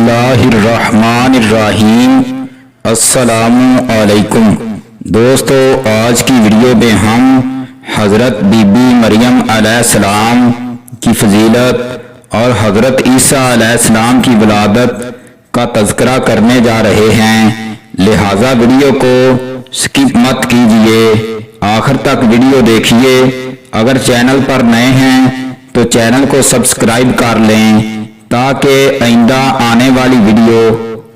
اللہ الرحمن الرحیم۔ السلام علیکم دوستو، آج کی ویڈیو میں ہم حضرت بی بی مریم علیہ السلام کی فضیلت اور حضرت عیسیٰ علیہ السلام کی ولادت کا تذکرہ کرنے جا رہے ہیں، لہٰذا ویڈیو کو سکپ مت کیجیے، آخر تک ویڈیو دیکھیے۔ اگر چینل پر نئے ہیں تو چینل کو سبسکرائب کر لیں تاکہ آئندہ آنے والی ویڈیو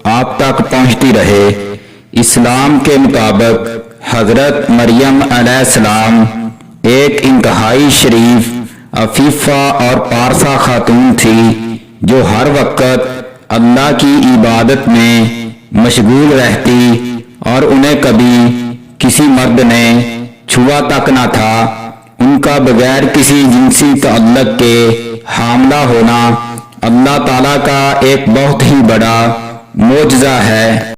آپ تک پہنچتی رہے۔ اسلام کے مطابق حضرت مریم علیہ السلام ایک انتہائی شریف، عفیفہ اور پارسا خاتون تھی جو ہر وقت اللہ کی عبادت میں مشغول رہتی اور انہیں کبھی کسی مرد نے چھوا تک نہ تھا۔ ان کا بغیر کسی جنسی تعلق کے حاملہ ہونا اللہ تعالیٰ کا ایک بہت ہی بڑا معجزہ ہے۔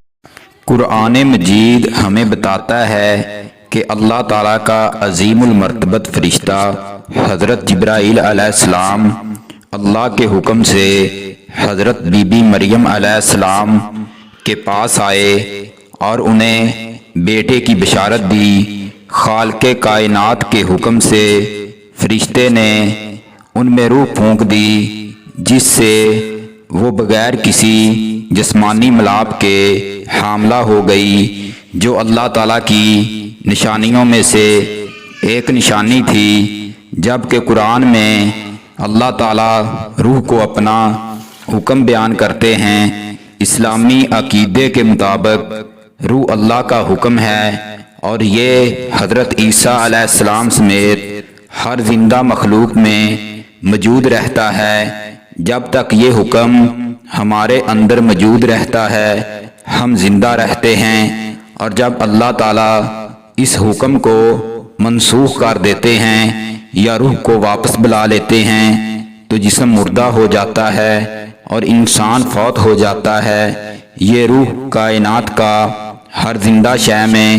قرآن مجید ہمیں بتاتا ہے کہ اللہ تعالیٰ کا عظیم المرتبت فرشتہ حضرت جبرائیل علیہ السلام اللہ کے حکم سے حضرت بی بی مریم علیہ السلام کے پاس آئے اور انہیں بیٹے کی بشارت دی۔ خالق کائنات کے حکم سے فرشتے نے ان میں روح پھونک دی، جس سے وہ بغیر کسی جسمانی ملاپ کے حاملہ ہو گئی، جو اللہ تعالیٰ کی نشانیوں میں سے ایک نشانی تھی۔ جبکہ قرآن میں اللہ تعالیٰ روح کو اپنا حکم بیان کرتے ہیں۔ اسلامی عقیدے کے مطابق روح اللہ کا حکم ہے اور یہ حضرت عیسیٰ علیہ السلام سمیت ہر زندہ مخلوق میں موجود رہتا ہے۔ جب تک یہ حکم ہمارے اندر موجود رہتا ہے ہم زندہ رہتے ہیں، اور جب اللہ تعالیٰ اس حکم کو منسوخ کر دیتے ہیں یا روح کو واپس بلا لیتے ہیں تو جسم مردہ ہو جاتا ہے اور انسان فوت ہو جاتا ہے۔ یہ روح کائنات کا ہر زندہ شے میں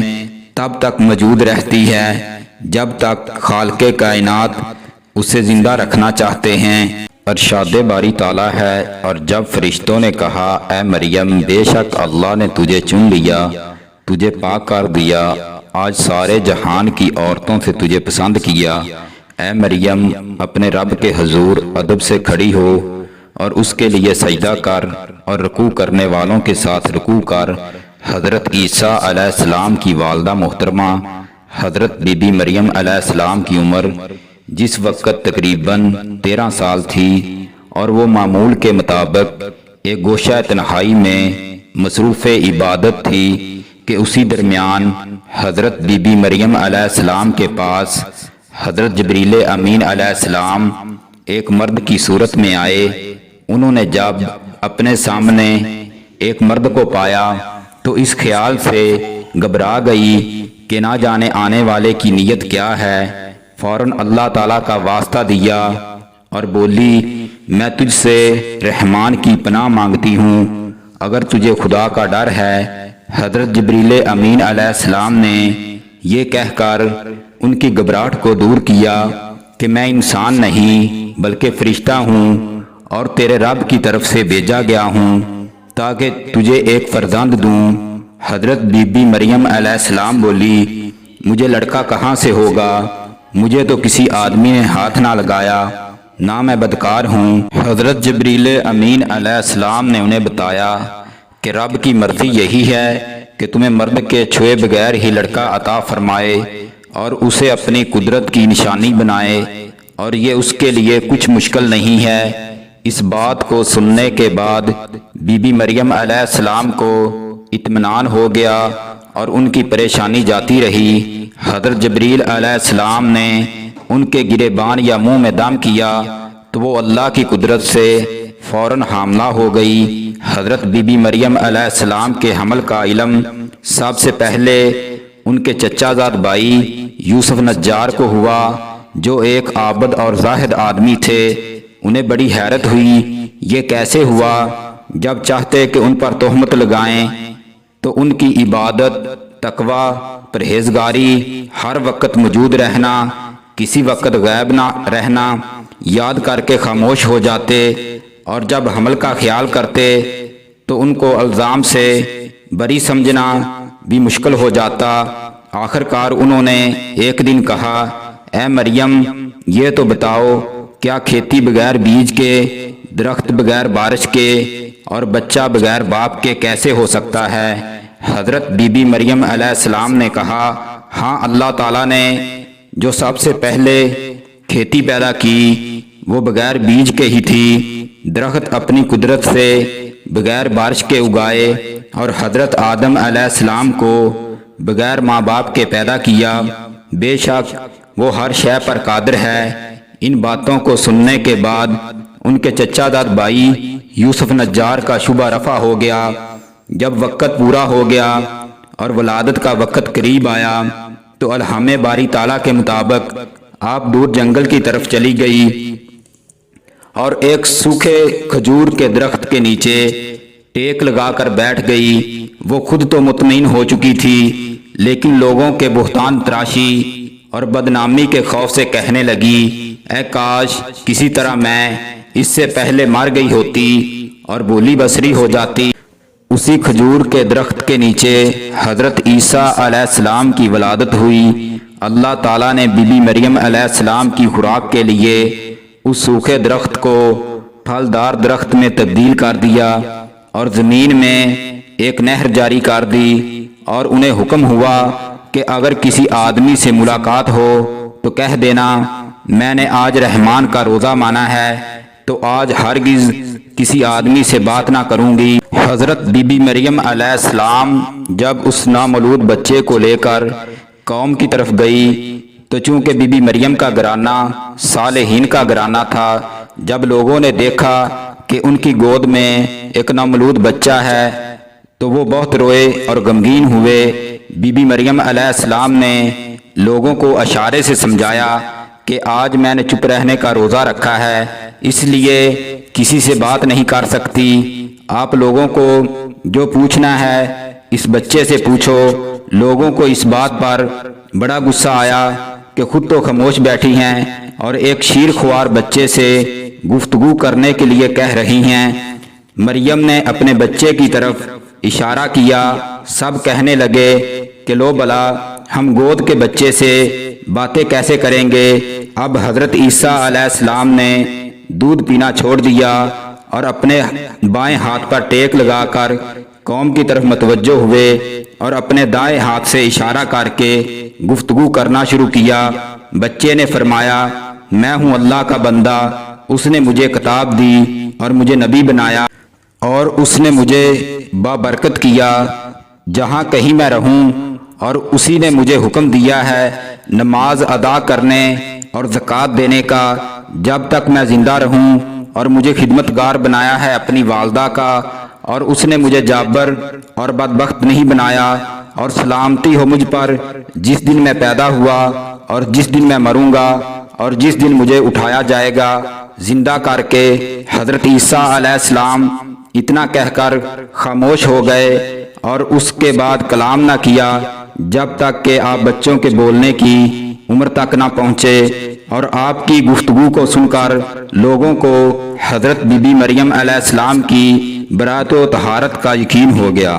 تب تک موجود رہتی ہے جب تک خالق کائنات اسے زندہ رکھنا چاہتے ہیں۔ ارشاد باری تعالیٰ ہے، اور جب فرشتوں نے کہا اے مریم، بے شک اللہ نے تجھے چن لیا، تجھے پاک کر دیا، آج سارے جہان کی عورتوں سے تجھے پسند کیا۔ اے مریم، اپنے رب کے حضور ادب سے کھڑی ہو اور اس کے لیے سجدہ کر اور رکوع کرنے والوں کے ساتھ رکوع کر۔ حضرت عیسیٰ علیہ السلام کی والدہ محترمہ حضرت بی بی مریم علیہ السلام کی عمر جس وقت تقریباً 13 سال تھی، اور وہ معمول کے مطابق ایک گوشہ تنہائی میں مصروف عبادت تھی کہ اسی درمیان حضرت بی بی مریم علیہ السلام کے پاس حضرت جبریل امین علیہ السلام ایک مرد کی صورت میں آئے۔ انہوں نے جب اپنے سامنے ایک مرد کو پایا تو اس خیال سے گھبرا گئی کہ نہ جانے آنے والے کی نیت کیا ہے۔ فوراً اللہ تعالیٰ کا واسطہ دیا اور بولی، میں تجھ سے رحمان کی پناہ مانگتی ہوں، اگر تجھے خدا کا ڈر ہے۔ حضرت جبریل امین علیہ السلام نے یہ کہہ کر ان کی گھبراہٹ کو دور کیا کہ میں انسان نہیں بلکہ فرشتہ ہوں اور تیرے رب کی طرف سے بھیجا گیا ہوں تاکہ تجھے ایک فرزند دوں۔ حضرت بی بی مریم علیہ السلام بولی، مجھے لڑکا کہاں سے ہوگا؟ مجھے تو کسی آدمی نے ہاتھ نہ لگایا، نہ میں بدکار ہوں۔ حضرت جبریل امین علیہ السلام نے انہیں بتایا کہ رب کی مرضی یہی ہے کہ تمہیں مرد کے چھوئے بغیر ہی لڑکا عطا فرمائے اور اسے اپنی قدرت کی نشانی بنائے، اور یہ اس کے لیے کچھ مشکل نہیں ہے۔ اس بات کو سننے کے بعد بی بی مریم علیہ السلام کو اطمینان ہو گیا اور ان کی پریشانی جاتی رہی۔ حضرت جبریل علیہ السلام نے ان کے گریبان یا منہ میں دم کیا تو وہ اللہ کی قدرت سے فوراً حاملہ ہو گئی۔ حضرت بی بی مریم علیہ السلام کے حمل کا علم سب سے پہلے ان کے چچا زاد بھائی یوسف نجار کو ہوا، جو ایک عابد اور زاہد آدمی تھے۔ انہیں بڑی حیرت ہوئی، یہ کیسے ہوا؟ جب چاہتے کہ ان پر تہمت لگائیں تو ان کی عبادت، تقوی، پرہیزگاری، ہر وقت موجود رہنا، کسی وقت غائب نہ رہنا، یاد کر کے خاموش ہو جاتے، اور جب حمل کا خیال کرتے تو ان کو الزام سے بری سمجھنا بھی مشکل ہو جاتا۔ آخر کار انہوں نے ایک دن کہا، اے مریم، یہ تو بتاؤ، کیا کھیتی بغیر بیج کے، درخت بغیر بارش کے اور بچہ بغیر باپ کے کیسے ہو سکتا ہے؟ حضرت بی بی مریم علیہ السلام نے کہا، ہاں، اللہ تعالیٰ نے جو سب سے پہلے کھیتی پیدا کی وہ بغیر بیج کے ہی تھی، درخت اپنی قدرت سے بغیر بارش کے اگائے، اور حضرت آدم علیہ السلام کو بغیر ماں باپ کے پیدا کیا۔ بے شک وہ ہر شے پر قادر ہے۔ ان باتوں کو سننے کے بعد ان کے چچا داد بھائی یوسف نجار کا شبہ رفع ہو گیا۔ جب وقت پورا ہو گیا اور ولادت کا وقت قریب آیا تو الہام باری تعالیٰ کے مطابق آپ دور جنگل کی طرف چلی گئی اور ایک سوکھے کھجور کے درخت کے نیچے ٹیک لگا کر بیٹھ گئی۔ وہ خود تو مطمئن ہو چکی تھی، لیکن لوگوں کے بہتان تراشی اور بدنامی کے خوف سے کہنے لگی، اے کاش کسی طرح میں اس سے پہلے مر گئی ہوتی اور بولی بصری ہو جاتی۔ اسی کھجور کے درخت کے نیچے حضرت عیسیٰ علیہ السلام کی ولادت ہوئی۔ اللہ تعالیٰ نے بی بی مریم علیہ السلام کی خوراک کے لیے اس سوکھے درخت کو پھلدار درخت میں تبدیل کر دیا اور زمین میں ایک نہر جاری کر دی، اور انہیں حکم ہوا کہ اگر کسی آدمی سے ملاقات ہو تو کہہ دینا، میں نے آج رحمان کا روزہ مانا ہے، تو آج ہرگز کسی آدمی سے بات نہ کروں گی۔ حضرت بی بی مریم علیہ السلام جب اس نامولود بچے کو لے کر قوم کی طرف گئی تو چونکہ بی بی مریم کا گھرانہ صالحین کا گھرانہ تھا، جب لوگوں نے دیکھا کہ ان کی گود میں ایک نامولود بچہ ہے تو وہ بہت روئے اور غمگین ہوئے۔ بی بی مریم علیہ السلام نے لوگوں کو اشارے سے سمجھایا کہ آج میں نے چپ رہنے کا روزہ رکھا ہے، اس لیے کسی سے بات نہیں کر سکتی۔ آپ لوگوں کو جو پوچھنا ہے اس بچے سے پوچھو۔ لوگوں کو اس بات پر بڑا غصہ آیا کہ خود تو خاموش بیٹھی ہیں اور ایک شیر خوار بچے سے گفتگو کرنے کے لیے کہہ رہی ہیں۔ مریم نے اپنے بچے کی طرف اشارہ کیا۔ سب کہنے لگے کہ لو بلا، ہم گود کے بچے سے باتیں کیسے کریں گے؟ اب حضرت عیسیٰ علیہ السلام نے دودھ پینا چھوڑ دیا اور اپنے بائیں ہاتھ پر ٹیک لگا کر قوم کی طرف متوجہ ہوئے اور اپنے دائیں ہاتھ سے اشارہ کر کے گفتگو کرنا شروع کیا۔ بچے نے فرمایا، میں ہوں اللہ کا بندہ، اس نے مجھے کتاب دی اور مجھے نبی بنایا، اور اس نے مجھے بابرکت کیا جہاں کہیں میں رہوں، اور اسی نے مجھے حکم دیا ہے نماز ادا کرنے اور زکوٰۃ دینے کا جب تک میں زندہ رہوں، اور مجھے خدمتگار بنایا ہے اپنی والدہ کا، اور اس نے مجھے جابر اور بدبخت نہیں بنایا، اور سلامتی ہو مجھ پر جس دن میں پیدا ہوا اور جس دن میں مروں گا اور جس دن مجھے اٹھایا جائے گا زندہ کر کے۔ حضرت عیسیٰ علیہ السلام اتنا کہہ کر خاموش ہو گئے اور اس کے بعد کلام نہ کیا جب تک کہ آپ بچوں کے بولنے کی عمر تک نہ پہنچے، اور آپ کی گفتگو کو سن کر لوگوں کو حضرت بی بی مریم علیہ السلام کی برات و طہارت کا یقین ہو گیا۔